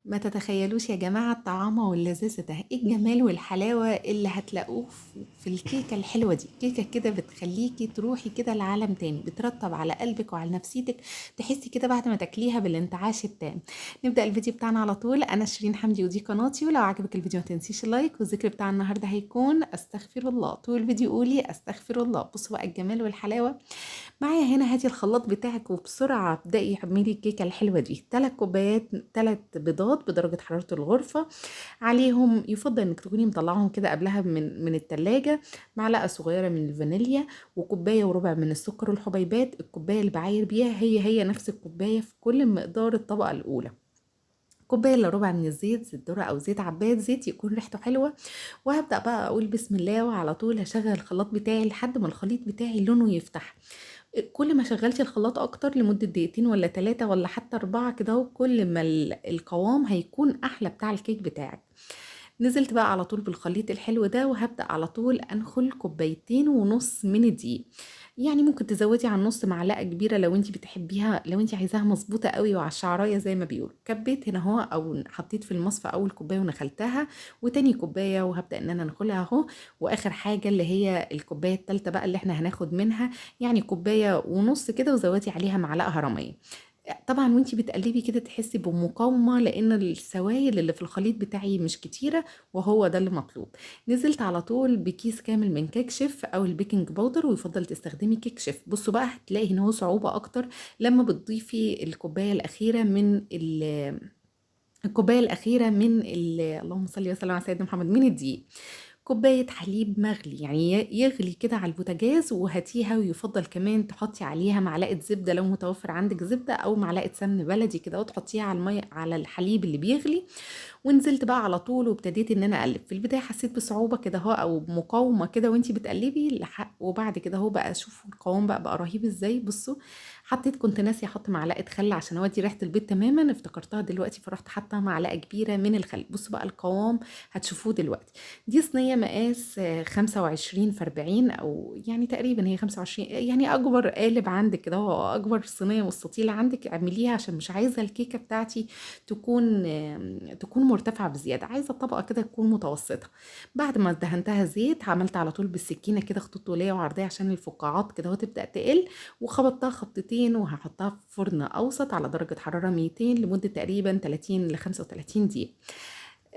ما تتخيلوش يا جماعة الطعامة واللذاذة ده، ايه الجمال والحلاوة اللي هتلاقوه في الكيكة الحلوة دي. كيكة كده بتخليكي تروحي كده لعالم تاني، بترطب على قلبك وعلى نفسيتك، تحسي كده بعد ما تاكليها بالانتعاش التام. نبدأ الفيديو بتاعنا على طول. انا شيرين حمدي ودي قناتي، ولو عجبك الفيديو ما تنسيش اللايك، والذكر بتاع النهارده هيكون استغفر الله. طول الفيديو قولي استغفر الله. بصوا بقى الجمال والحلاوة معايا هنا. هاتي الخلاط بتاعك وبسرعة ابدأي اعملي الكيكة الحلوة دي. 3 كوبايات، 3 بيضات بدرجة حرارة الغرفة، عليهم يفضل انك تكوني مطلعهم كده قبلها من التلاجة معلقة صغيرة من الفانيليا، وكوباية وربع من السكر والحبيبات. الكوباية اللي بعاير بيها هي نفس الكوباية في كل مقدار الطبقة الأولى. كوبايه الا ربع من الزيت، زيت ذرة او زيت عباد، زيت يكون ريحته حلوه. وهبدا بقى اقول بسم الله، وعلى طول هشغل الخلاط بتاعي لحد ما الخليط بتاعي لونه يفتح. كل ما شغلتي الخلاط اكتر لمدة دقيقتين ولا 3 ولا حتى 4 كده، وكل ما القوام هيكون احلى بتاع الكيك بتاعك. نزلت بقى على طول بالخليط الحلو ده، وهبدأ على طول انخل كوبايتين ونص من الدقيق. يعني ممكن تزودي عن نص معلقة كبيرة لو انت بتحبيها، لو انت عايزاها مظبوطة قوي وعلى الشعراية زي ما بيقولوا. كبيت هنا اهو، او حطيت في المصفى اول كوباية ونخلتها، وتاني كوباية وهبدأ ان انا انخلها اهو. واخر حاجة اللي هي الكوباية التالتة بقى اللي احنا هناخد منها، يعني كوباية ونص كده، وزودي عليها معلقة هرمية. طبعا وانتي بتقلبي كده تحسي بمقاومة، لان السوائل اللي في الخليط بتاعي مش كتيرة، وهو ده اللي مطلوب. نزلت على طول بكيس كامل من كيك شيف او البيكنج باودر، ويفضل تستخدمي كيك شيف. بصوا بقى هتلاقي ان هو صعوبة اكتر لما بتضيفي الكوباية الأخيرة اللهم صل وسلم على سيدنا محمد، من الدقيق. كوباية حليب مغلي، يعني يغلي كده على البوتاجاز، وهاتيها. ويفضل كمان تحطي عليها معلقة زبدة لو متوفر عندك زبدة، أو معلقة سمن بلدي كده، وتحطيها على المية على الحليب اللي بيغلي. ونزلت بقى على طول وابتديت ان انا اقلب. في البدايه حسيت بصعوبه كده اهو، او بمقاومه كده وانتي بتقلبي وبعد كده اهو بقى شوفوا القوام بقى رهيب ازاي. بصوا، كنت ناسيه احط معلقه خل عشان اودي ريحه البيض تماما، افتكرتها دلوقتي فرحت حاطه معلقه كبيره من الخل. بصوا بقى القوام هتشوفوه دلوقتي. دي صينيه مقاس 25 في 40، او يعني تقريبا هي 25، يعني اكبر قالب عندك كده هو اكبر صينيه مستطيله عندك اعمليها، عشان مش عايزه الكيكه بتاعتي تكون مرتفعة بزيادة، عايزة الطبقة كده تكون متوسطة. بعد ما دهنتها زيت، عملت على طول بالسكينة كده خطوط طولية وعرضية عشان الفقاعات كده وتبدأ تقل، وخبطتها خبطتين، وهحطها في فرن أوسط على درجة حرارة 200 لمدة تقريبا 30 ل 35 دقيقة،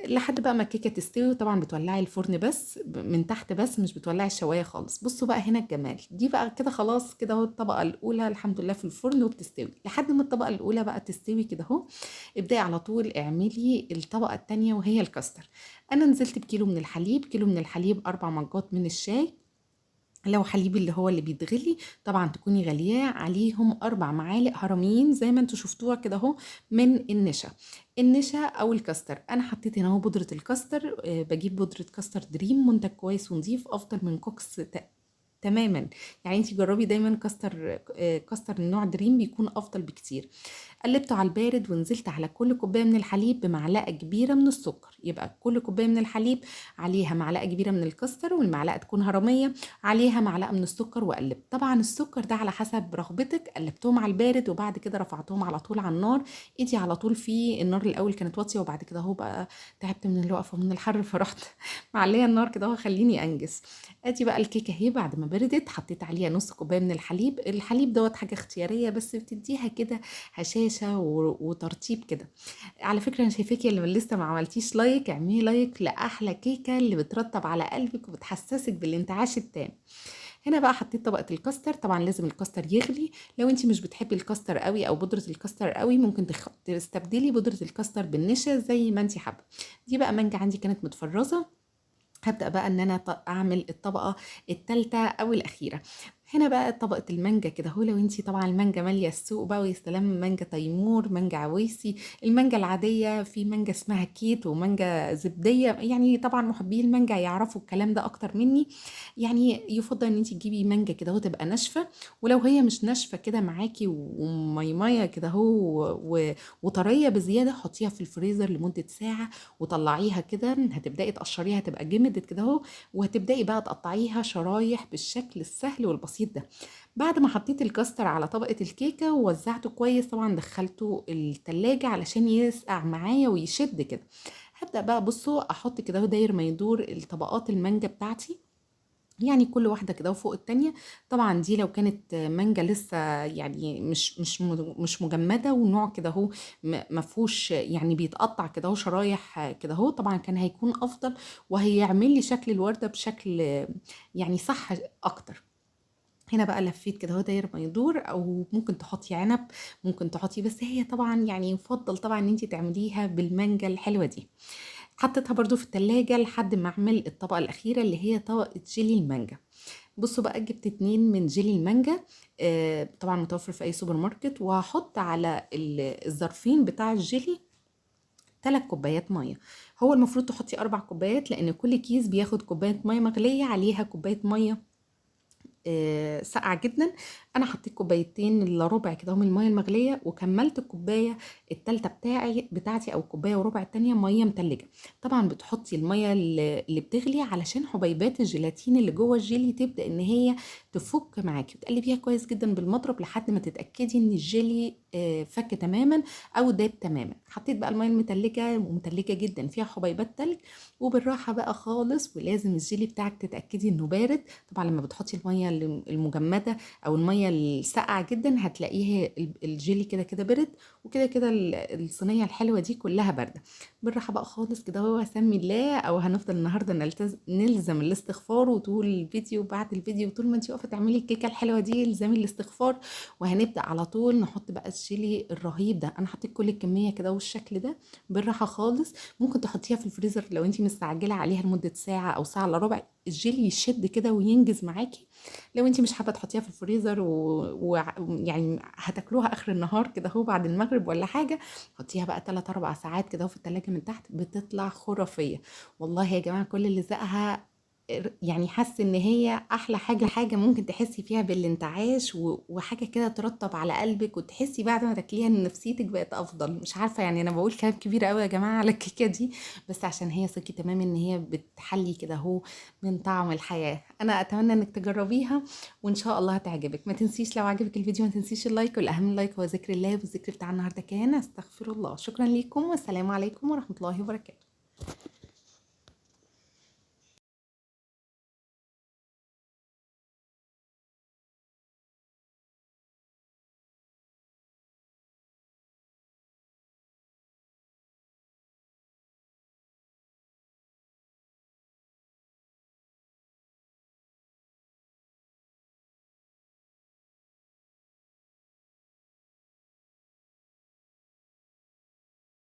لحد بقى ما الكيكه تستوي. طبعا بتولعي الفرن بس من تحت، بس مش بتولعي الشوايه خالص. بصوا بقى هنا الجمال، دي بقى كده خلاص كده اهو الطبقه الاولى الحمد لله في الفرن وبتستوي. لحد ما الطبقه الاولى بقى تستوي كده اهو، ابدأي على طول اعملي الطبقه التانية وهي الكاستر. انا نزلت بكيلو من الحليب، كيلو من الحليب 4 مجات من الشاي. لو حليب اللي هو اللي بيتغلي طبعا تكوني غلياه، عليهم 4 معالق هرميين زي ما انتوا شفتوها كده اهو من النشا او الكاستر. انا حطيت هنا اهو بودره الكاستر، بجيب بودره كاستر دريم، منتج كويس ونضيف، افضل من كوكس تماما. يعني انتي جربي دايما كاستر النوع دريم بيكون افضل بكتير. قلبته على البارد، ونزلت على كل كوبايه من الحليب بمعلقه كبيره من السكر. يبقى كل كوبايه من الحليب عليها معلقه كبيره من الكاستر، والمعلقه تكون هرميه، عليها معلقه من السكر. وقلب طبعا السكر ده على حسب رغبتك. قلبتهم على البارد، وبعد كده رفعتهم على طول على النار. ايدي على طول في النار الاول كانت واطيه، وبعد كده اهو بقى تعبت من الوقفه ومن الحر، فرحت معليه النار كده اهو خليني انجز. ادي بقى الكيكه اهي بعد ما بردت، حطيت عليها نص كوبايه من الحليب. الحليب دوت حاجه اختياريه، بس بتديها كده هشاشه وترطيب كده. على فكره انا شايفاكي اللي لسه ما عملتيش لايك، اعملي لايك لاحلى كيكه اللي بترطب على قلبك وبتحسسك بالانتعاش التام. هنا بقى حطيت طبقه الكاستر. طبعا لازم الكاستر يغلي. لو انت مش بتحبي الكاستر قوي او بودره الكاستر قوي، ممكن تستبدلي بودره الكاستر بالنشا زي ما انت حابه. دي بقى مانجا عندي كانت متفرزه. هبدأ بقى ان انا اعمل الطبقة التالتة او الاخيرة. هنا بقى طبقة المانجا كده هو، لو انتي طبعا المانجا مالية السوق بقى، ويا سلام مانجا تيمور، مانجا عويسي، المانجا العادية، في مانجا اسمها كيت ومانجا زبدية. يعني طبعا محبي المانجا يعرفوا الكلام ده اكتر مني. يعني يفضل ان انتي تجيبي مانجا كده هو تبقى ناشفة، ولو هي مش ناشفة كده معاكي وميمية كده هو وطرية بزيادة، حطيها في الفريزر لمدة ساعة، وطلعيها كده. هتبداي تقشريها تبقى جمدت كده اهو، وهتبداي بقى تقطعيها شرايح بالشكل السهل والبسيط ده. بعد ما حطيت الكاستر على طبقة الكيكة ووزعته كويس، طبعا دخلته التلاجة علشان يسقع معايا ويشد كده. هبدأ بقى بصوا احط كده داير ما يدور الطبقات المانجا بتاعتي، يعني كل واحدة كده فوق التانية. طبعا دي لو كانت مانجا لسه يعني مش مجمدة ونوع كده اهو مفهوش يعني بيتقطع كده اهو شرايح كده اهو، طبعا كان هيكون افضل وهيعمل لي شكل الوردة بشكل يعني صح اكتر. هنا بقى لفيت كده اهو داير ما يدور، او ممكن تحطي عنب، ممكن تحطي، بس هي طبعا يعني يفضل طبعا ان انت تعمليها بالمانجا الحلوة دي. حطيتها برضو في التلاجة لحد ما اعمل الطبقة الأخيرة اللي هي طبقة جيلي المانجا. بصوا بقى جبت 2 من جيلي المانجا، طبعا متوفر في أي سوبر ماركت، وهحط على الظرفين بتاع الجيلي 3 كوبايات مية. هو المفروض تحطي 4 كوبايات، لأن كل كيس بياخد كوباية مية مغلية عليها كوباية مية ساقعة جدا. انا حطيت كوبايتين الا ربع كده من الميه المغليه، وكملت الكوبايه التالتة بتاعتي او الكوبايه وربع التانية ميه متلجه. طبعا بتحطي الميه اللي بتغلي علشان حبيبات الجيلاتين اللي جوه الجيلي تبدا ان هي تفك معاكي، وتقلبيها كويس جدا بالمضرب لحد ما تتاكدي ان الجيلي فك تماما او داب تماما. حطيت بقى الميه المتلجه ومتلجه جدا فيها حبيبات تلج، وبالراحه بقى خالص، ولازم الجيلي بتاعك تتاكدي انه بارد. طبعا لما بتحطي الميه المجمده او الميه الساقعه جدا هتلاقيه الجيلي كده كده برد، وكده كده الصينيه الحلوه دي كلها بارده. بالراحه بقى خالص كده، هو سمي الله، او هنفضل النهارده نلزم الاستغفار، وطول الفيديو بعد الفيديو طول ما انت واقفه تعملي الكيكه الحلوه دي الزمي الاستغفار. وهنبدا على طول نحط بقى الجيلي الرهيب ده. انا حطيت كل الكميه كده والشكل ده. بالراحه خالص، ممكن تحطيها في الفريزر لو انت مستعجله عليها لمده ساعه او ساعه الا ربع، الجيلي يشد كده وينجز معاكي. لو انت مش حابه تحطيها في الفريزر ويعني هتاكلوها اخر النهار كده اهو بعد المغرب ولا حاجه، حطيها بقى 3 4 ساعات كده في التلاجة من تحت، بتطلع خرافيه. والله يا جماعه كل اللي ذاقها يعني حاسه ان هي احلى حاجه ممكن تحسي فيها بالانتعاش وحاجه كده ترطب على قلبك، وتحسي بعد ما تاكليها ان نفسيتك بقت افضل. مش عارفه يعني انا بقول كلام كبير قوي يا جماعه على الكيكه دي، بس عشان هي ثقي تمام ان هي بتحلي كده اهو من طعم الحياه. انا اتمنى انك تجربيها وان شاء الله هتعجبك. ما تنسيش لو عجبك الفيديو ما تنسيش اللايك، والاهم اللايك هو ذكر الله، والذكر بتاع النهارده كان استغفر الله. شكرا ليكم والسلام عليكم ورحمه الله وبركاته.